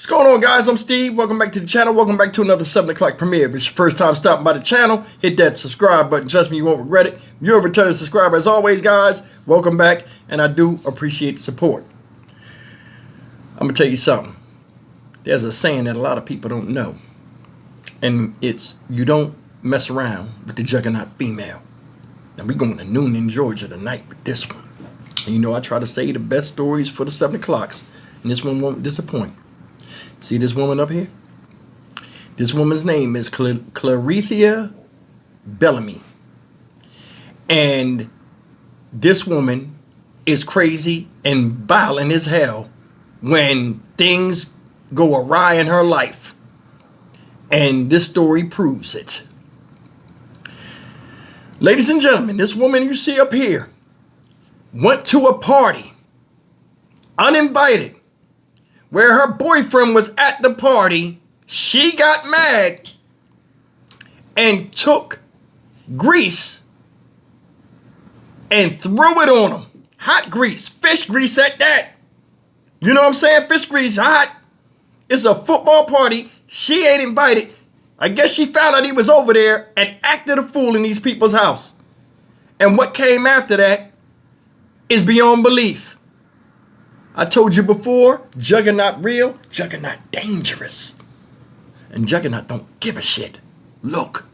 What's going on, guys? I'm Steve. Welcome back to the channel. Welcome back to another 7 o'clock premiere. If it's your first time stopping by the channel, hit that subscribe button. Trust me, you won't regret it. If you're a returning subscriber, as always, guys, welcome back, and I do appreciate the support. I'm going to tell you something. There's a saying that a lot of people don't know, and it's, you don't mess around with the Juggernaut female. Now, we're going to Noonan, Georgia tonight with this one. And you know I try to say the best stories for the 7 o'clocks, and this one won't disappoint. See this woman up here? This woman's name is Clarethia Bellamy. And this woman is crazy and violent as hell when things go awry in her life. And this story proves it. Ladies and gentlemen, this woman you see up here went to a party, uninvited, where her boyfriend was at the party. She got mad and took grease and threw it on him. Hot grease, fish grease at that. You know what I'm saying? Fish grease, hot. It's a football party. She ain't invited. I guess she found out he was over there and acted a fool in these people's house. And what came after that is beyond belief. I told you before, Juggernaut real, Juggernaut dangerous. And Juggernaut don't give a shit. Look.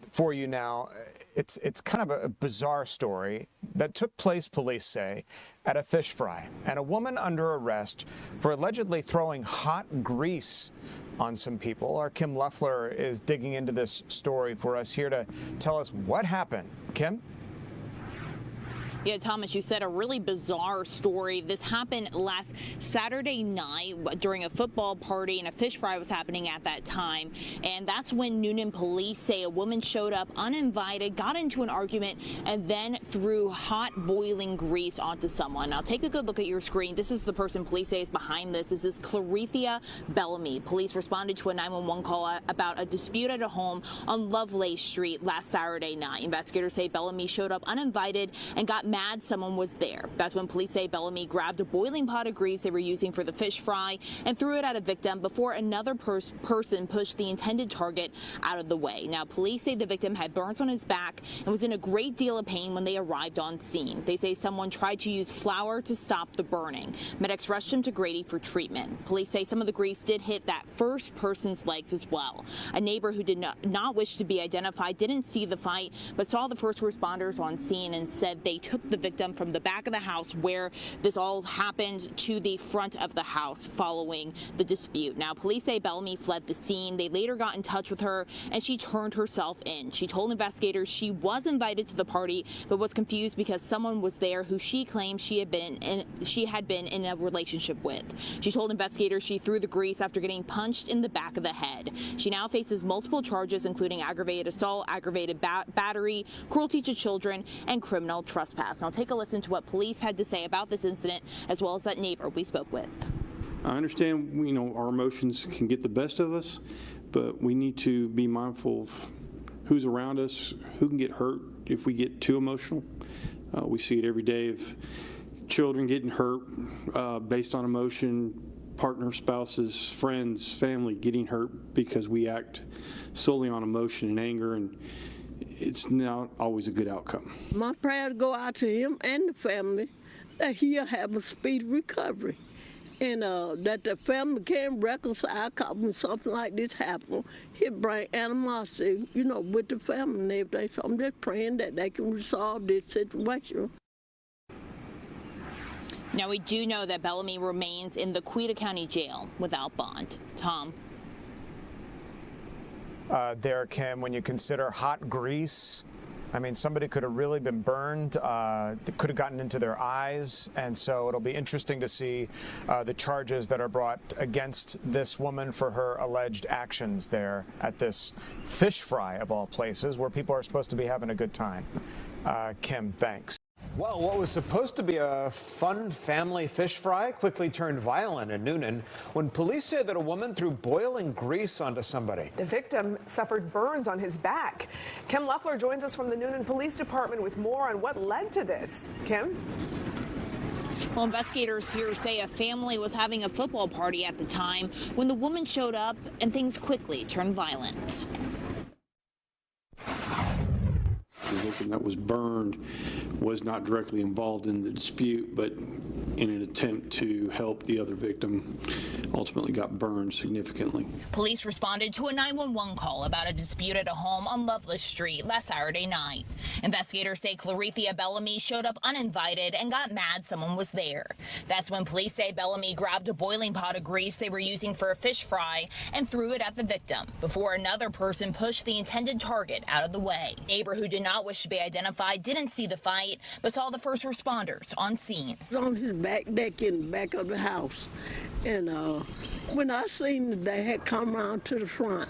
For you now, it's kind of a bizarre story that took place, police say, at a fish fry. And a woman under arrest for allegedly throwing hot grease on some people. Our Kim Leffler is digging into this story for us, here to tell us what happened. Kim? Yeah, Thomas, you said a really bizarre story. This happened last Saturday night during a football party, and a fish fry was happening at that time. And that's when Noonan police say a woman showed up uninvited, got into an argument, and then threw hot boiling grease onto someone. Now, take a good look at your screen. This is the person police say is behind this. This is Clarethia Bellamy. Police responded to a 911 call about a dispute at a home on Lovelace Street last Saturday night. Investigators say Bellamy showed up uninvited and got mad someone was there. That's when police say Bellamy grabbed a boiling pot of grease they were using for the fish fry and threw it at a victim before another person pushed the intended target out of the way. Now, police say the victim had burns on his back and was in a great deal of pain when they arrived on scene. They say someone tried to use flour to stop the burning. Medics rushed him to Grady for treatment. Police say some of the grease did hit that first person's legs as well. A neighbor who did not wish to be identified didn't see the fight, but saw the first responders on scene and said they took the victim from the back of the house where this all happened to the front of the house following the dispute. Now, police say Bellamy fled the scene. They later got in touch with her and she turned herself in. She told investigators she was invited to the party but was confused because someone was there who she claimed she had been in a relationship with. She told investigators she threw the grease after getting punched in the back of the head. She now faces multiple charges, including aggravated assault, aggravated battery, cruelty to children, and criminal trespass. Now, take a listen to what police had to say about this incident, as well as that neighbor we spoke with. I understand, our emotions can get the best of us, but we need to be mindful of who's around us, who can get hurt if we get too emotional. We see it every day of children getting hurt based on emotion, partner, spouses, friends, family getting hurt because we act solely on emotion and anger, and it's not always a good outcome. My prayers go out to him and the family that he'll have a speedy recovery, and that the family can reconcile. Cause when something like this happens, he'll bring animosity, with the family and everything. So I'm just praying that they can resolve this situation. Now, we do know that Bellamy remains in the Quita County Jail without bond. Tom? There, Kim, when you consider hot grease, I mean, somebody could have really been burned. It could have gotten into their eyes. And so it'll be interesting to see the charges that are brought against this woman for her alleged actions there at this fish fry, of all places, where people are supposed to be having a good time. Kim, thanks. Well, what was supposed to be a fun family fish fry quickly turned violent in Noonan when police say that a woman threw boiling grease onto somebody. The victim suffered burns on his back. Kim Leffler joins us from the Noonan Police Department with more on what led to this. Kim? Well, investigators here say a family was having a football party at the time when the woman showed up and things quickly turned violent. The victim that was burned was not directly involved in the dispute, but in an attempt to help the other victim, ultimately got burned significantly. Police responded to a 911 call about a dispute at a home on Loveless Street last Saturday night. Investigators say Clarethea Bellamy showed up uninvited and got mad someone was there. That's when police say Bellamy grabbed a boiling pot of grease they were using for a fish fry and threw it at the victim before another person pushed the intended target out of the way. A neighbor who did not wish to be identified didn't see the fight, but saw the first responders on scene. He was on his back deck in the back of the house. And when I seen that they had come around to the front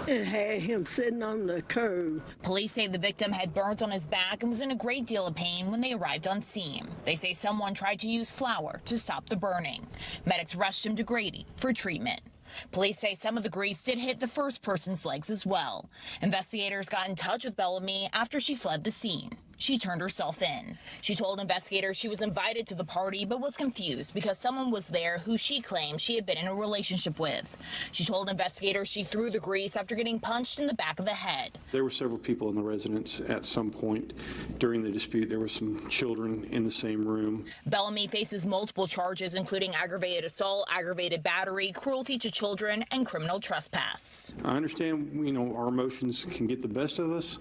and had him sitting on the curb. Police say the victim had burns on his back and was in a great deal of pain when they arrived on scene. They say someone tried to use flour to stop the burning. Medics rushed him to Grady for treatment. Police say some of the grease did hit the first person's legs as well. Investigators got in touch with Bellamy after she fled the scene. She turned herself in. She told investigators she was invited to the party but was confused because someone was there who she claimed she had been in a relationship with. She told investigators she threw the grease after getting punched in the back of the head. There were several people in the residence at some point during the dispute. There were some children in the same room. Bellamy faces multiple charges, including aggravated assault, aggravated battery, cruelty to children, and criminal trespass. I understand, our emotions can get the best of us,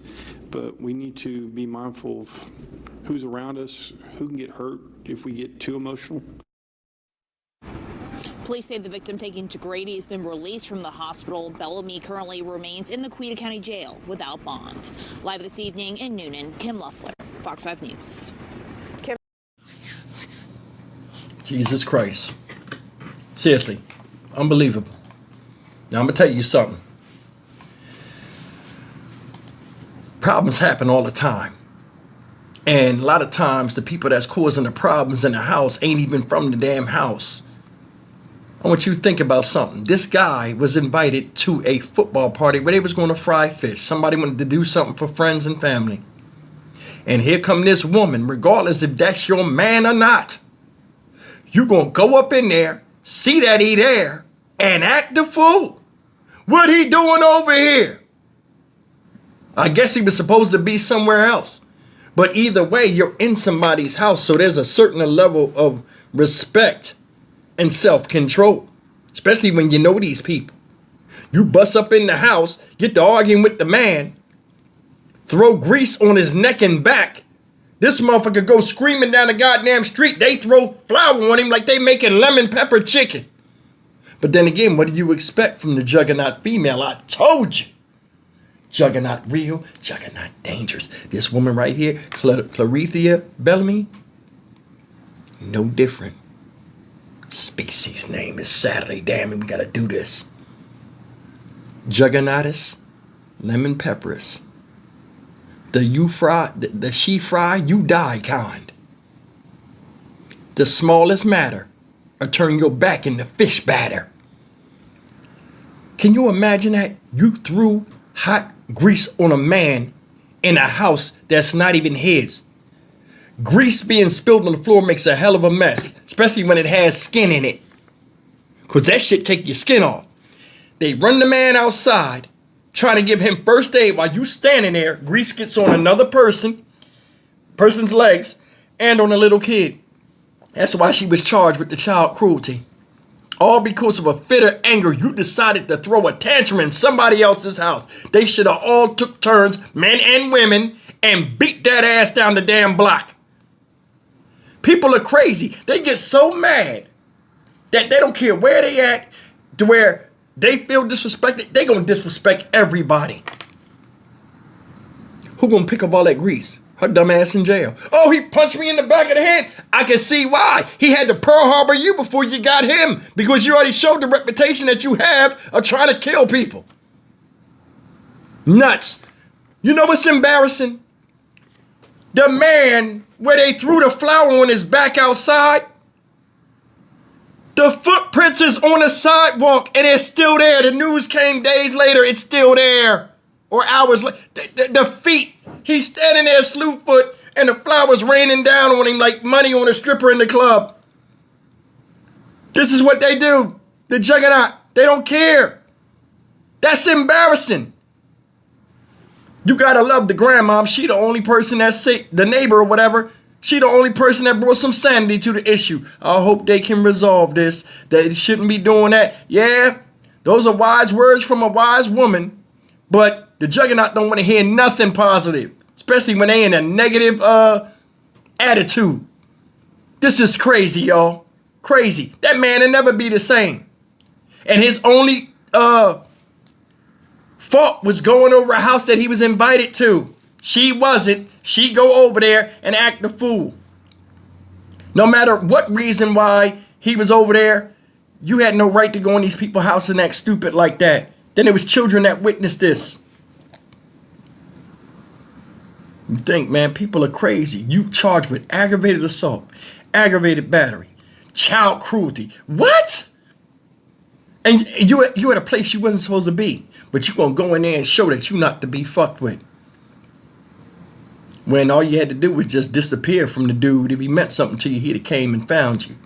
but we need to be mindful of who's around us, who can get hurt if we get too emotional. Police say the victim taken to Grady has been released from the hospital. Bellamy currently remains in the Quita County Jail without bond. Live this evening in Noonan, Kim Loeffler, Fox 5 News. Jesus Christ. Seriously, unbelievable. Now I'm going to tell you something. Problems happen all the time. And a lot of times the people that's causing the problems in the house ain't even from the damn house. I want you to think about something. This guy was invited to a football party where they was going to fry fish. Somebody wanted to do something for friends and family. And here come this woman, regardless if that's your man or not. You going to go up in there, see that he there, and act the fool. What he doing over here? I guess he was supposed to be somewhere else. But either way, you're in somebody's house, so there's a certain level of respect and self-control, especially when you know these people. You bust up in the house, get to arguing with the man, throw grease on his neck and back. This motherfucker go screaming down the goddamn street. They throw flour on him like they making lemon pepper chicken. But then again, what do you expect from the Juggernaut female? I told you. Juggernaut real, Juggernaut dangerous. This woman right here, Clarethea Bellamy, no different. Species name is Saturday. Damn it, we gotta do this. Juggernautus, lemon pepperus. The she fry, you die kind. The smallest matter, or turn your back in the fish batter. Can you imagine that? You threw hot grease on a man in a house that's not even his. Grease being spilled on the floor makes a hell of a mess, especially when it has skin in it. Because that shit take your skin off. They run the man outside, trying to give him first aid while you standing there. Grease gets on another person's legs, and on a little kid. That's why she was charged with the child cruelty. All because of a fit of anger, you decided to throw a tantrum in somebody else's house. They should have all took turns, men and women, and beat that ass down the damn block. People are crazy. They get so mad that they don't care where they at, to where they feel disrespected. They gonna disrespect everybody. Who gonna pick up all that grease? Her dumb ass in jail. Oh, he punched me in the back of the head. I can see why. He had to Pearl Harbor you before you got him, because you already showed the reputation that you have of trying to kill people. Nuts. You know what's embarrassing? The man where they threw the flour on his back outside, the footprints is on the sidewalk and it's still there. The news came days later, it's still there. Or hours later. The feet, he's standing there slew foot and the flour's raining down on him like money on a stripper in the club. This is what they do. The Juggernaut. They don't care. That's embarrassing. You gotta love the grandma. She the only person that's sick, the neighbor or whatever. She the only person that brought some sanity to the issue. I hope they can resolve this. They shouldn't be doing that. Yeah, those are wise words from a wise woman. But the Juggernaut don't want to hear nothing positive. Especially when they in a negative attitude. This is crazy, y'all. Crazy. That man will never be the same. And his only fault was going over a house that he was invited to. She wasn't. She go over there and act the fool. No matter what reason why he was over there, you had no right to go in these people's house and act stupid like that. Then there was children that witnessed this. You think, man, people are crazy. You charged with aggravated assault, aggravated battery, child cruelty. What? And you at a place you wasn't supposed to be. But you gonna go in there and show that you not to be fucked with. When all you had to do was just disappear from the dude. If he meant something to you, he'd have came and found you.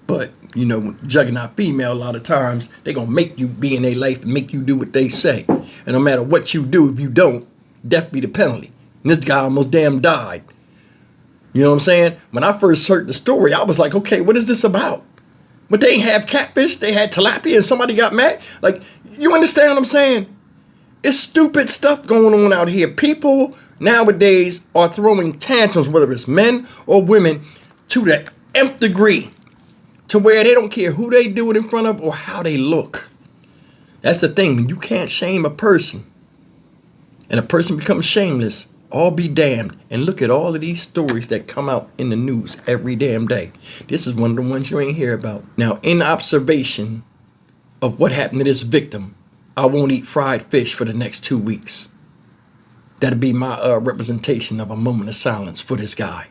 But, you know, Juggernaut female, a lot of times, they gonna make you be in their life and make you do what they say. And no matter what you do, if you don't, death be the penalty. And this guy almost damn died. You know what I'm saying? When I first heard the story, I was like, okay, what is this about? But they ain't have catfish, they had tilapia, and somebody got mad. Like, you understand what I'm saying? It's stupid stuff going on out here. People nowadays are throwing tantrums, whether it's men or women, to the nth degree, to where they don't care who they do it in front of or how they look. That's the thing. When you can't shame a person, and a person becomes shameless, all be damned. And look at all of these stories that come out in the news every damn day. This is one of the ones you ain't hear about. Now, in observation of what happened to this victim, I won't eat fried fish for the next 2 weeks. That'll be my representation of a moment of silence for this guy.